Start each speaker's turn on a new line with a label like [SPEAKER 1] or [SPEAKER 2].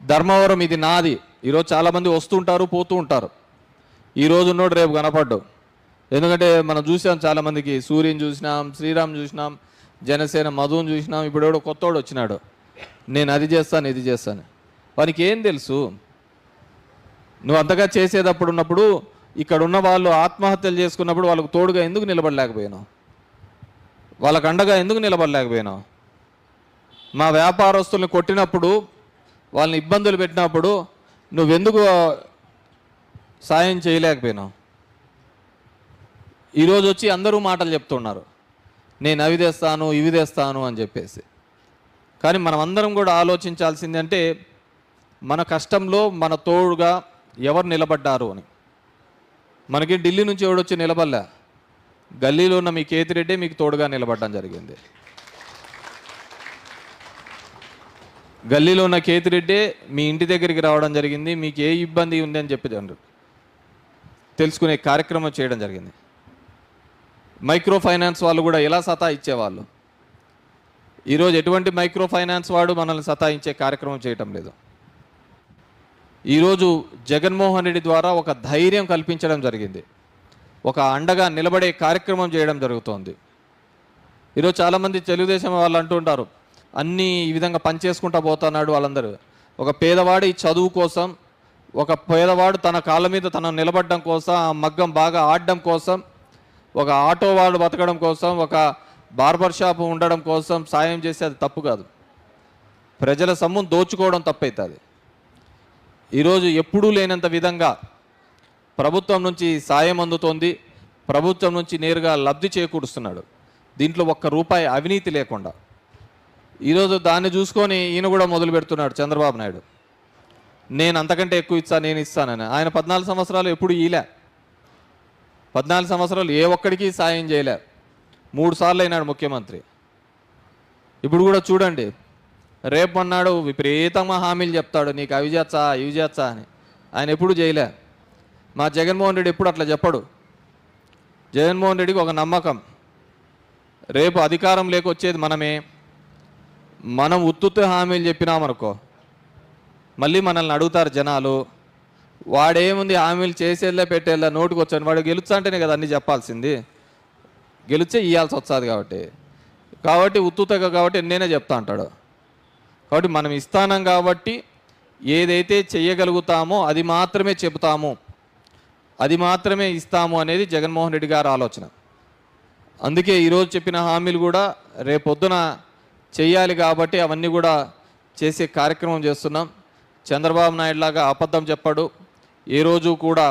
[SPEAKER 1] ధర్మవరం ఇది నాది. ఈరోజు చాలామంది వస్తుంటారు, పోతూ ఉంటారు. ఈరోజు ఉన్నోడు రేపు కనపడ్డు. ఎందుకంటే మనం చూసాం, చాలామందికి సూర్యని చూసినాం, శ్రీరామ్ చూసినాం, జనసేన మధుని చూసినాం. ఇప్పుడు ఎవడో కొత్తోడు వచ్చినాడు, నేను అది చేస్తాను, ఇది చేస్తాను. వానికి ఏం తెలుసు? నువ్వు అంతగా చేసేటప్పుడు ఉన్నప్పుడు ఇక్కడ ఉన్న వాళ్ళు ఆత్మహత్యలు చేసుకున్నప్పుడు వాళ్ళకు తోడుగా ఎందుకు నిలబడలేకపోయినావు? వాళ్ళకు అండగా ఎందుకు నిలబడలేకపోయినావు? మా వ్యాపారస్తుల్ని కొట్టినప్పుడు, వాళ్ళని ఇబ్బందులు పెట్టినప్పుడు నువ్వెందుకు సాయం చేయలేకపోయినావు? ఈరోజు వచ్చి అందరూ మాటలు చెప్తున్నారు, నేను అవి తెస్తాను, ఇవి తెస్తాను అని చెప్పేసి. కానీ మనం అందరం కూడా ఆలోచించాల్సింది అంటే, మన కష్టంలో మన తోడుగా ఎవరు నిలబడ్డారు అని. మనకి ఢిల్లీ నుంచి ఎవడొచ్చి నిలబడలే, గల్లీలో ఉన్న మీ కేతిరెడ్డే మీకు తోడుగా నిలబడడం జరిగింది. గల్లీలో ఉన్న కేతిరెడ్డే మీ ఇంటి దగ్గరికి రావడం జరిగింది. మీకు ఏ ఇబ్బంది ఉంది అని చెప్పి తెలుసుకునే కార్యక్రమం చేయడం జరిగింది. మైక్రో ఫైనాన్స్ వాళ్ళు కూడా ఎలా సతాయిచ్చేవాళ్ళు, ఈరోజు ఎటువంటి మైక్రో ఫైనాన్స్ వాడు మనల్ని సతాయించే కార్యక్రమం చేయటం లేదు. ఈరోజు జగన్మోహన్ రెడ్డి ద్వారా ఒక ధైర్యం కల్పించడం జరిగింది, ఒక అండగా నిలబడే కార్యక్రమం చేయడం జరుగుతోంది. ఈరోజు చాలామంది తెలుగుదేశం వాళ్ళు అంటుంటారు, అన్నీ ఈ విధంగా పనిచేసుకుంటూ పోతున్నాడు వాళ్ళందరూ. ఒక పేదవాడి చదువు కోసం, ఒక పేదవాడు తన కాళ్ళ మీద తను నిలబడడం కోసం, ఆ మగ్గం బాగా ఆడడం కోసం, ఒక ఆటో వాడు బతకడం కోసం, ఒక బార్బర్ షాప్ ఉండడం కోసం సాయం చేస్తే అది తప్పు కాదు. ప్రజల సొమ్మును దోచుకోవడం తప్పవుతుంది. ఈరోజు ఎప్పుడూ లేనంత విధంగా ప్రభుత్వం నుంచి సాయం అందుతోంది, ప్రభుత్వం నుంచి నేరుగా లబ్ధి చేకూరుస్తున్నాడు. దీంట్లో ఒక్క రూపాయి అవినీతి లేకుండా. ఈరోజు దాన్ని చూసుకొని ఈయన కూడా మొదలు పెడుతున్నాడు చంద్రబాబు నాయుడు, నేను అంతకంటే ఎక్కువ ఇస్తాను, నేను ఇస్తానని. ఆయన 14 సంవత్సరాలు ఎప్పుడు ఈలే, 14 సంవత్సరాలు ఏ ఒక్కడికి సాయం చేయలే. 3 సార్లు అయినాడు ముఖ్యమంత్రి. ఇప్పుడు కూడా చూడండి, రేపు అన్నాడు విపరీతంగా హామీలు చెప్తాడు, నీకు అవి చేస్తా, ఇవి చేస్తా అని. ఆయన ఎప్పుడు చేయలే. మా జగన్మోహన్ రెడ్డి ఎప్పుడు అట్లా చెప్పడు. జగన్మోహన్ రెడ్డికి ఒక నమ్మకం, రేపు అధికారం లేకొచ్చేది మనమే. మనం ఉత్తుత్తి హామీలు చెప్పినామనుకో, మళ్ళీ మనల్ని అడుగుతారు జనాలు, వాడేముంది హామీలు చేసేళ్ళే పెట్టేళ్ళ నోటుకు వచ్చాను. వాడు గెలుస్తా అంటేనే కదా అన్నీ చెప్పాల్సింది, గెలిచే ఇవ్వాల్సి వస్తుంది కాబట్టి ఉత్తుతగా కాబట్టి నేనే చెప్తా అంటాడు. కాబట్టి మనం ఇస్తానం కాబట్టి ఏదైతే చెయ్యగలుగుతామో అది మాత్రమే చెబుతాము, అది మాత్రమే ఇస్తాము అనేది జగన్మోహన్ రెడ్డి గారి ఆలోచన. అందుకే ఈరోజు చెప్పిన హామీలు కూడా రేపొద్దున చెయ్యాలి కాబట్టి అవన్నీ కూడా చేసే కార్యక్రమం చేస్తున్నాం. చంద్రబాబు నాయుడు లాగా అబద్ధం చెప్పాడు, ఏ రోజు కూడా